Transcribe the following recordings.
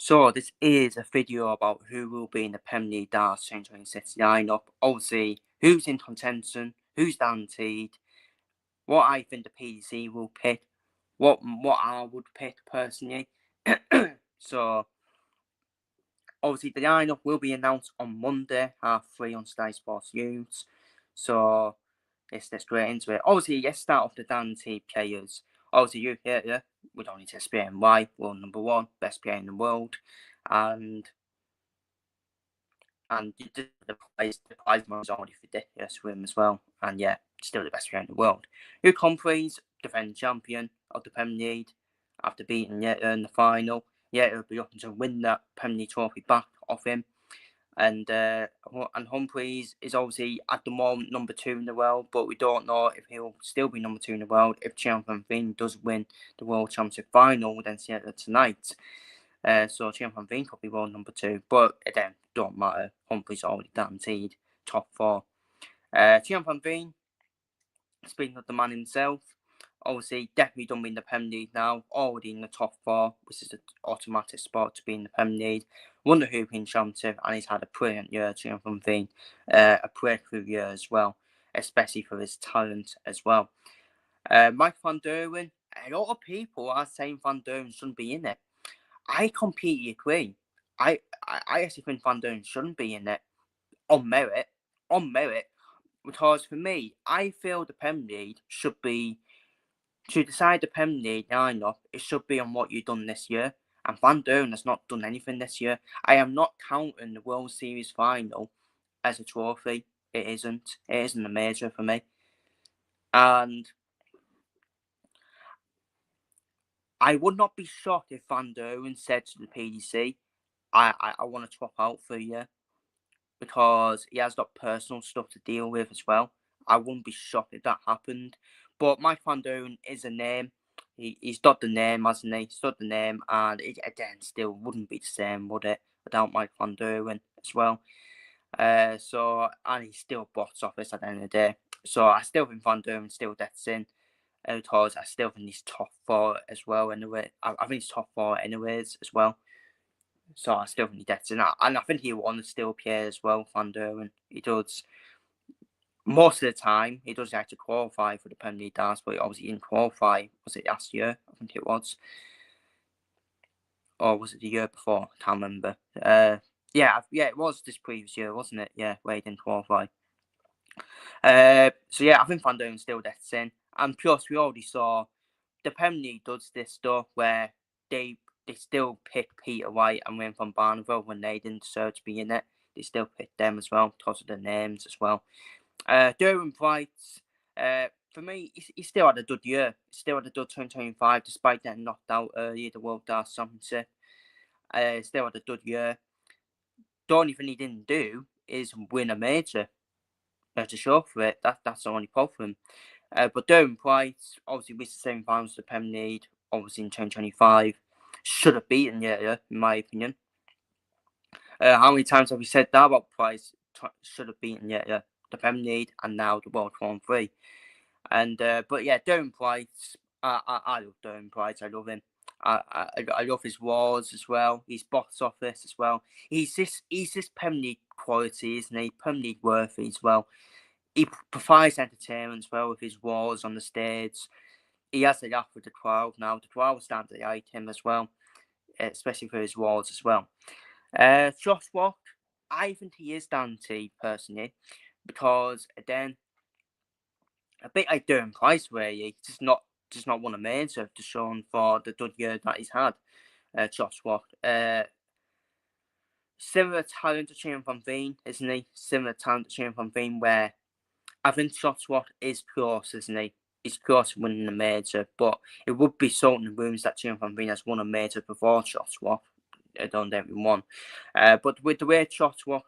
So this is a video about who will be in the Premier League Darts 2026 lineup. Obviously, who's in contention, who's guaranteed, what I think the PDC will pick, what I would pick personally. So obviously the lineup will be announced on Monday, 3:30 on Sky Sports News. So let's get into it. Obviously, let's start off the guaranteed players. Obviously, you here, we don't need to explain why. World number one, best player in the world, and the prize money is already ridiculous for him as well. And yeah, still the best player in the world. Luke Humphries, defending champion of the Premier League, after beating Yetta in the final. Yeah, he'll be looking to win that Premier League trophy back off him. And Humphries is obviously at the moment number 2 in the world, but we don't know if he'll still be number 2 in the world if Chiang Van Veen does win the World Championship final against Seattle tonight. So Chiang Van Veen could be world number 2, but again, don't matter. Humphries already guaranteed top 4. Chiang Van Veen, speaking of the man himself, obviously definitely done in the Premier League now, already in the top 4, which is an automatic spot to be in the Premier League. Won the European Championship, and he's had a brilliant year, Chiang Van Veen, a breakthrough year as well, especially for his talent as well. Mike Van Derwen, a lot of people are saying Van Derwen shouldn't be in it. I completely agree. I actually think Van Derwen shouldn't be in it on merit, because for me, I feel the Premier League should be, to decide the Premier League lineup, it should be on what you've done this year. And Van Derwen has not done anything this year. I am not counting the World Series final as a trophy. It isn't. It isn't a major for me. And I would not be shocked if Van Derwen said to the PDC, I want to swap out for a year, because he has got personal stuff to deal with as well. I wouldn't be shocked if that happened. But Mike Van Derwen is a name. He's got the name, hasn't he? He's got the name, and it, again, still wouldn't be the same, would it, without Mike Van Derwen as well? And he's still box office at the end of the day. So I still think Van Derwen still gets in, because I still think he's top 4 as well. Anyway, I think he's top 4 anyways as well. So I still think he gets in that, and I think he won the still play as well, Van Derwen. He does most of the time. He does actually qualify for the Premier League Darts, but he obviously didn't qualify. Was it last year? I think it was, or was it the year before? I can't remember. Yeah, it was this previous year, wasn't it? Yeah, where he didn't qualify. So yeah, I think Van Derwen still gets in, and plus we already saw the Premier League does this stuff where they still pick Peter White and Wayne van Barneveld when they didn't deserve to be in it. They still pick them as well because of the names as well. Derwent Price, for me, he still had a good year. He still had a good 2025 despite getting knocked out earlier the World Darts Championship. Still had a good year. The only thing he didn't do is win a major to show for it. That's the only problem. But Derwent Price obviously reached the semi-finals of the Premier League, obviously in 2025. Should have beaten Yetta, in my opinion. How many times have we said that about Price? Should have beaten Yetta, the Premier League, and now the World Grand Prix. And but yeah, Derwent Price, I love Derwent Price. I love him. I love his wars as well. His box office as well. He's this Premier League quality, isn't he? Premier League worthy as well. He provides entertainment as well with his wars on the stage. He has a laugh with the crowd now. The crowd starting to like him as well, especially for his wars as well. Josh Watt, I think he is Dante personally, because again, a bit like Derwent Price, where he just not won a major to shown for the good year that he's had. Josh Watt, similar talent to Chiang Van Veen, isn't he? Similar talent to Chiang Van Veen, where I think Josh Watt is close, isn't he? He's close to winning a major, but it would be sold in the rooms that Chiang Van Veen has won a major before Josh Watt. Don't get me wrong. But with the way Josh Watt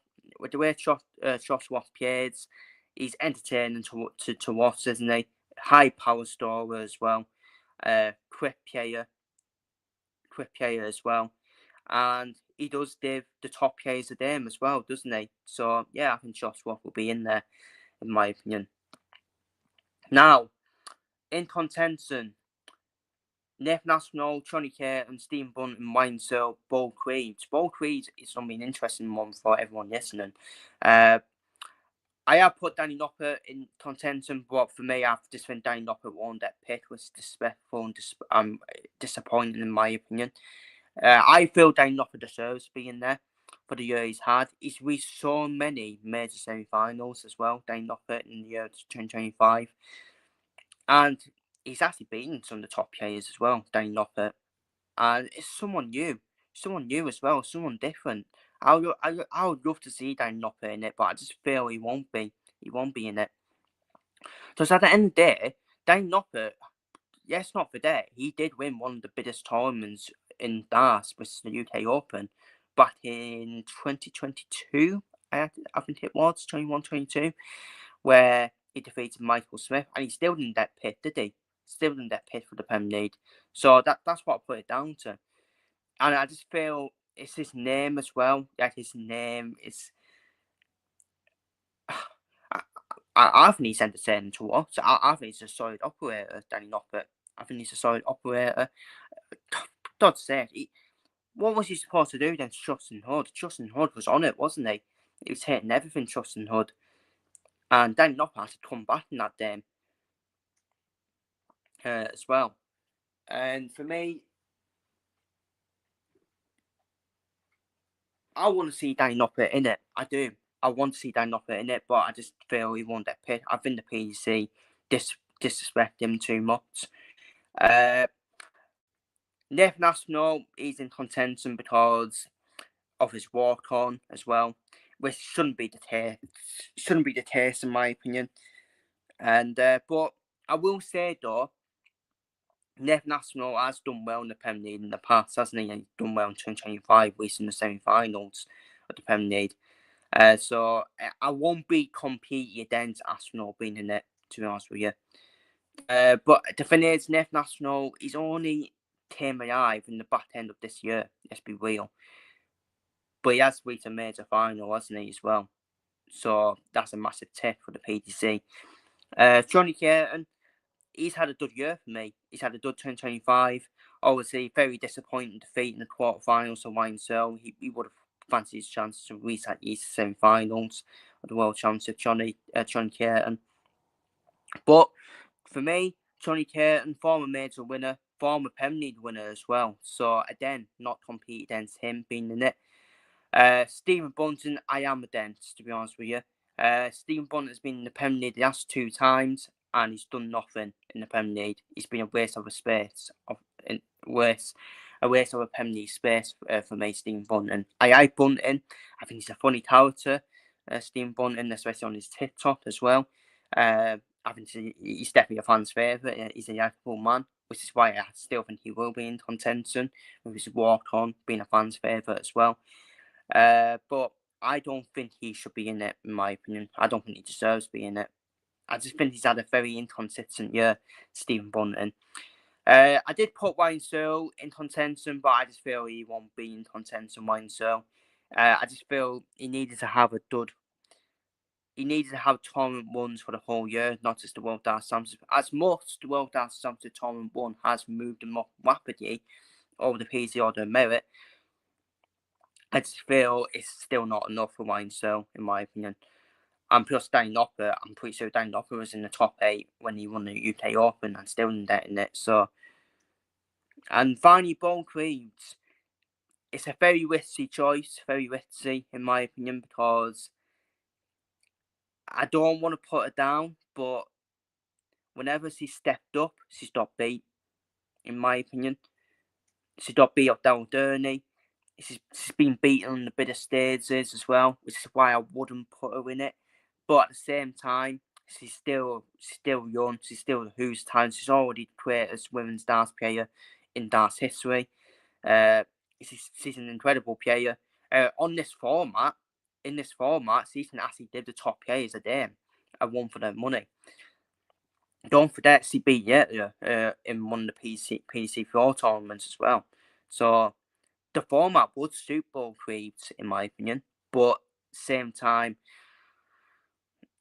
plays, he's entertaining to watch, isn't he? High power scorer as well. Quick player as well. And he does give the top players a game as well, doesn't he? So yeah, I think Josh Watt will be in there, in my opinion. Now, in contention, Nathan Aspinall, Johnny Kerr, and Stephen Bunt and Wayne Searle, Bold Creed. Bold Creed is going to be an interesting one for everyone listening. I have put Danny Noppert in contention, but for me, I've just think Danny Noppert won that pick was disrespectful and disappointing in my opinion. I feel Danny Noppert deserves being there for the year he's had. He's reached so many major semi-finals as well, Danny Noppert in the year 2025. And he's actually beaten some of the top players as well, Danny Noppert. And it's someone new as well, someone different. I would love to see Danny Noppert in it, but I just feel he won't be. He won't be in it. Because at the end of the day, Danny Noppert, yes, not for that, he did win one of the biggest tournaments in darts, which is the UK Open, back in 2022. I think it was 21-22, where he defeated Michael Smith, and he still didn't get pit, did he? Still didn't get pit for the Premier League. So that's what I put it down to. And I just feel it's his name as well. Like his name is. I think he's entertaining to watch. I think he's a solid operator, Danny Noppert. I think he's a solid operator. God's sake, what was he supposed to do against Justin Hood? Justin Hood was on it, wasn't he? He was hitting everything, Justin Hood. And Danny Noppert had to come back in that game as well. And for me, I want to see Danny Noppert in it. I do. I want to see Danny Noppert in it, but I just feel he won't get picked. I think the PDC disrespect him too much. Nathan Aspinall, he's in contention because of his walk on as well, which shouldn't be the case in my opinion. And but I will say though, Nathan Aspinall has done well in the Premier League in the past, hasn't he? And he's done well in 2025, reaching the semi-finals of the Premier League. So I won't be completely against Aspinall being in it, to be honest with you. But the thing is, Nathan Aspinall, he's only came alive in the back end of this year, let's be real. But he has reached a major final, hasn't he, as well? So that's a massive tip for the PDC. Johnny Curtin, he's had a good year for me. He's had a good 2025. Obviously, very disappointing defeat in the quarterfinals of Wayne Searle. He would have fancied his chances to reach that year's semi-finals of the World Championship, Johnny Curtin. But for me, Johnny Curtin, former major winner, former Premier League winner as well. So again, not compete against him being in it. Stephen Bunting, I am against, to be honest with you. Stephen Bunting has been in the Premier League the last 2 times, and he's done nothing in the Premier League. He's been a waste of a space, a waste of a Premier League space for me, Stephen Bunting. I like Bunting. I think he's a funny character, Stephen Bunting, especially on his TikTok as well. I think he's definitely a fan's favourite. He's a likable man, which is why I still think he will be in contention with his walk on being a fan's favourite as well. But I don't think he should be in it, in my opinion. I don't think he deserves to be in it. I just think he's had a very inconsistent year, Stephen Bunting. I did put Wayne Searle in contention, but I just feel he won't be in contention, Wayne Searle. I just feel he needed to have a dud. He needed to have tournament ones for the whole year, not just the World Darts Championship. As much the World Darts Championship tournament one has moved him up rapidly over the PC Order of Merit, I just feel it's still not enough for Wayne Searle, in my opinion. And plus Danny Noppert, I'm pretty sure Danny Noppert was in the top 8 when he won the UK Open and still didn't get in it. So, and finally, Bold Creed. It's a very risky choice, very risky in my opinion, because I don't want to put her down, but whenever she stepped up, she's got beat, in my opinion. She got beat up Daryl Gurney. She's been beaten on the bigger stages as well, which is why I wouldn't put her in it. But at the same time, she's still young. She's still whose time. She's already the greatest women's darts player in darts history. She's an incredible player. In this format, she can actually give the top players a damn and one for their money. Don't forget she beat Yetya in one of the PC4 tournaments as well. So the format would suit Bold Creed, in my opinion, but same time,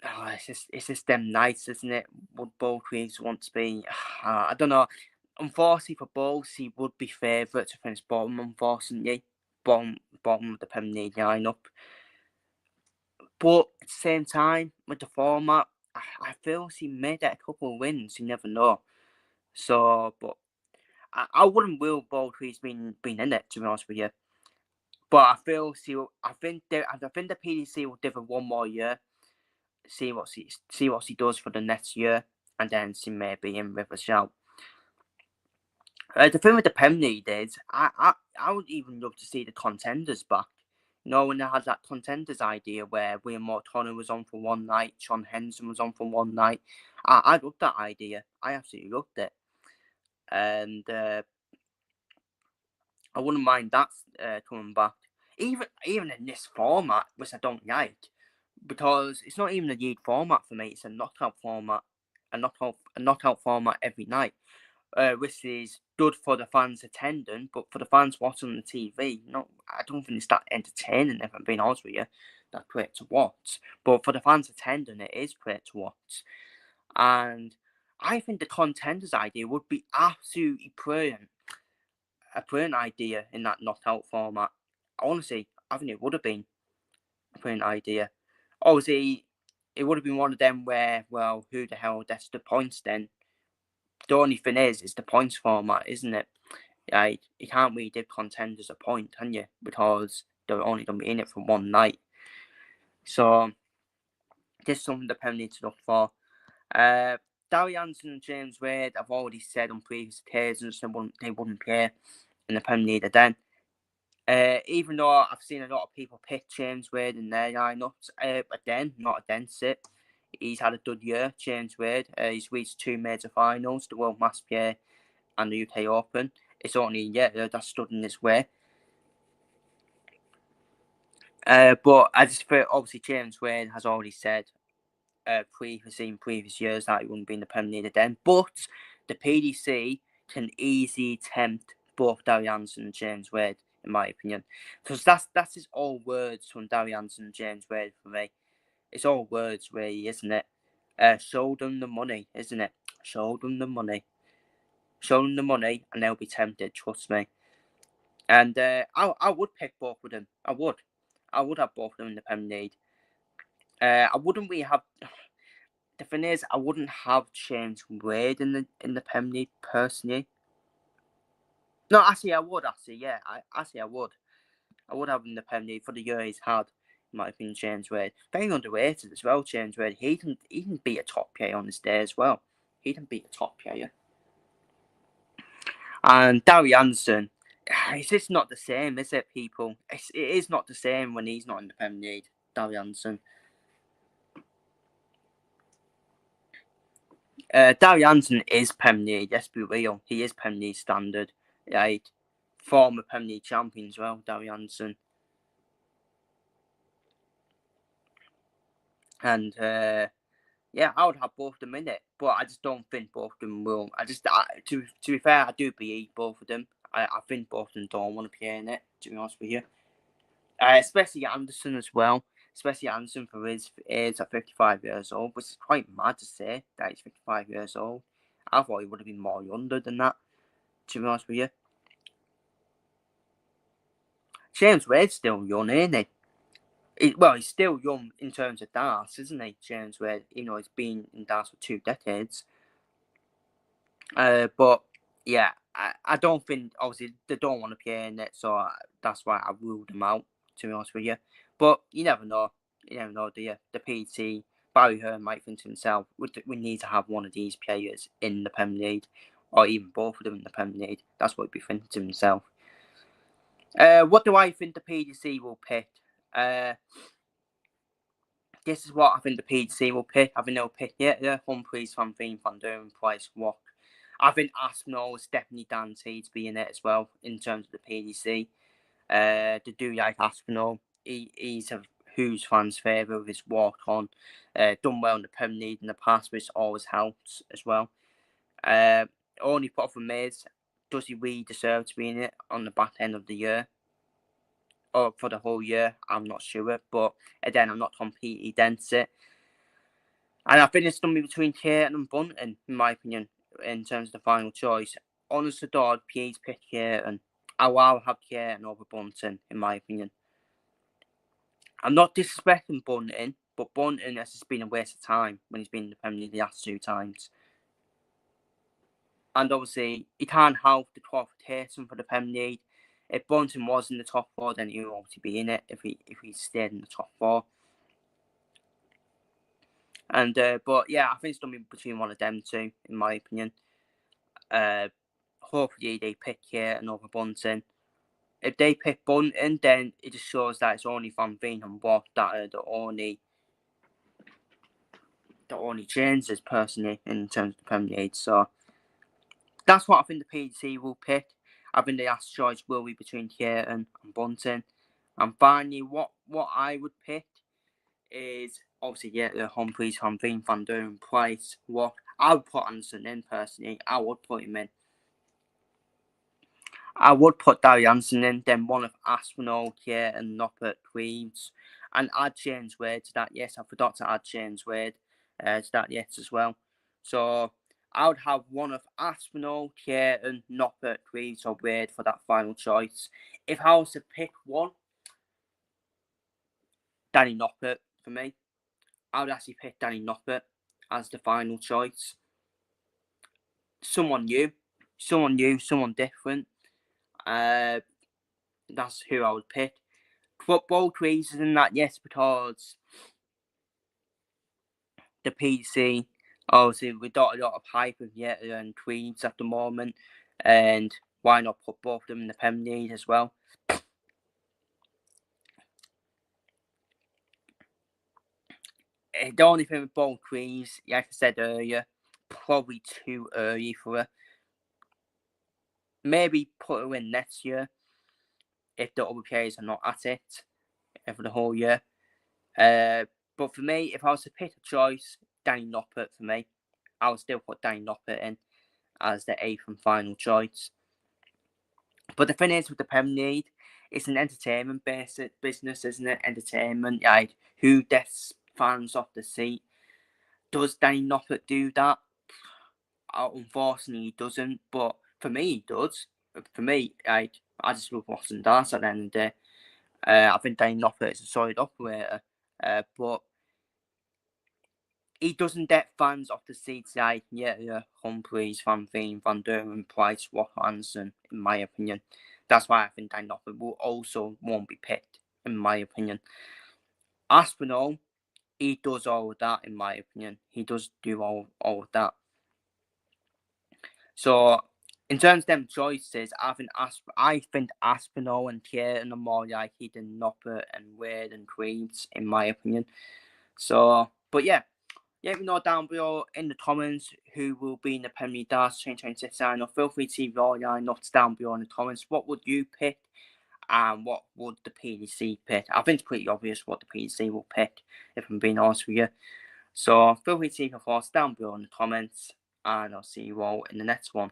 it's just them nights, isn't it? Would Bold Creed want to be? I don't know. unfortunately for both, he would be favourite to finish bottom, unfortunately. Bottom of the Premier League lineup. But at the same time, with the format, I feel he may get a couple of wins, you never know. So, but I wouldn't rule both he's been in it, to be honest with you. But I feel I think the PDC will give it one more year, see what he does for the next year, and then see maybe in with a shout. The thing with the Premier League is, I would even love to see the contenders back. You know, when they had that contenders idea where William Morton was on for one night, Sean Henson was on for one night. I loved that idea. I absolutely loved it. And I wouldn't mind that coming back. Even in this format, which I don't like, because it's not even a league format for me, it's a knockout format. A knockout format every night. Which is good for the fans attending, but for the fans watching on the TV, I don't think it's that entertaining, if I'm being honest with you. That's great to watch. But for the fans attending, it is great to watch. And I think the contenders idea would be absolutely brilliant. A brilliant idea in that knockout format. Honestly, I think it would have been a brilliant idea. Obviously, it would have been one of them where, well, who the hell gets the points then? The only thing is, it's the points format, isn't it? Like, you can't really give contenders a point, can you? Because they're only going to be in it for one night. So, this is something the Premier needs to look for. Darry Jansen and James Wade, I've already said on previous occasions they wouldn't play in the Premier League again. Even though I've seen a lot of people pick James Wade in their lineups, again, not against it. He's had a good year, James Wade. He's reached 2 major finals, the World Mass Play and the UK Open. It's only that's stood in his way. But I just feel, obviously, James Wade has already said previously in previous years that he wouldn't be in the Premier League then. But the PDC can easily tempt both Darry Jansen and James Wade, in my opinion. Because that's his all words from Darry Jansen and James Wade for me. It's all words, really, isn't it? Show them the money, isn't it? Show them the money. Show them the money and they'll be tempted, trust me. And I would pick both of them. I would have both of them in the Premier League. I wouldn't really have. The thing is, I wouldn't have James Wade in the Premier League personally. No, actually, I would. Actually, yeah, I would. I would have him in the Premier League for the year he's had. In my opinion, James Wade very underrated as well. James Wade, he can beat a top player on his day as well. He can beat a top player. And Darry Jansen, it's just not the same, is it, people? It is not the same when he's not in the Premier League. Darry Jansen. Darry Jansen is Premier League, let's be real. He is Premier League standard. Like, former Premier League champion as well, Darry Jansen. And, yeah, I would have both of them in it. But I just don't think both of them will. To be fair, I do believe both of them. I think both of them don't want to play in it, to be honest with you. Especially Anderson as well. Especially Anderson for his age at 55 years old, which is quite mad to say that he's 55 years old. I thought he would have been more younger than that, to be honest with you. James Wade's still young, isn't he? Well, he's still young in terms of darts, isn't he, James Wade? You know, he's been in darts for 2 decades. But, yeah, I don't think, obviously, they don't want to play in it, so that's why I ruled them out, to be honest with you. But you never know. You never know, do you? The PT, Barry Hearn might think to himself, we need to have one of these players in the Premier League, or even both of them in the Premier League. That's what he'd be thinking to himself. What do I think the PDC will pick? This is what I think the PDC will pick. I think they'll pick, Humphries, Van Veen, Van Duren, Price, Watt. I think Aspinall is definitely guaranteed to be in it as well, in terms of the PDC. They do like Aspinall. He's a huge fan's favourite with his walk on. Done well in the Premier League in the past, which always helps as well. Only problem is, does he really deserve to be in it on the back end of the year? Or for the whole year? I'm not sure. But again, I'm not completely against it. And I think it's going to be between Cairn and Bunting, in my opinion, in terms of the final choice. honest to God, please pick Kearton. I'll have Kearton over Bunting, in my opinion. I'm not disrespecting Bunting, but Bunting has just been a waste of time when he's been in the Premier League the last 2 times. And obviously, he can't have the 12th rotation for the Premier League. If Bunting was in the top 4, then he would obviously be in it if he stayed in the top 4. And but yeah, I think it's going to be between one of them two, in my opinion. Hopefully they pick Kearton over Bunting. If they pick Bunting, then it just shows that it's only Van Veen and Watt that are the only changes personally in terms of the Premier League. So that's what I think the PDC will pick. I think they asked choice will be between Kearton and Bunting. And finally, what I would pick is obviously the Humphreys, Van Veen, Van Duren, Price, Watt. I would put Anderson in personally. I would put him in. I would put Darry Anderson in, then one of Aspinall, Kearton, Noppert, Greaves, and add James Wade to that. Yes, I forgot to add James Wade to that yes as well. So I would have one of Aspinall, Kearton, Noppert, Greaves, or Wade for that final choice. If I was to pick one, Danny Noppert for me. I would actually pick Danny Noppert as the final choice. Someone new, someone different. That's who I would pick. Football creases in that, yes, because the PC, obviously, we got a lot of hype with Yetta and Tweeds at the moment, and why not put both of them in the Premier League as well? The only thing with Ball Crease, like I said earlier, probably too early for her. Maybe put her in next year if the other players are not at it for the whole year. But for me, if I was to pick a choice, Danny Noppert for me. I would still put Danny Noppert in as the 8th and final choice. But the thing is with the Premier League, it's an entertainment-based business, isn't it? Entertainment, like who gets fans off the seat. Does Danny Noppert do that? Unfortunately, he doesn't. But for me, he does. For me, I just love watching dance at the end of the day. I think Danny Noppert is a solid operator. But he doesn't get fans off the seats like Humphreys, Van Veen, Van Duren, Price, Watt, Anderson, in my opinion. That's why I think Danny Noppert will also won't be picked, in my opinion. Aspinall, he does all of that, in my opinion. He does do all of that. So, in terms of them choices, I think Aspinall and Kearton are more likely than Noppert and Wade and Creeds, in my opinion. So, but yeah. Let me know down below in the comments who will be in the Premier League Darts 2026 sign off. Feel free to leave your notes down below in the comments. What would you pick and what would the PDC pick? I think it's pretty obvious what the PDC will pick, if I'm being honest with you. So feel free to leave your thoughts down below in the comments, and I'll see you all in the next one.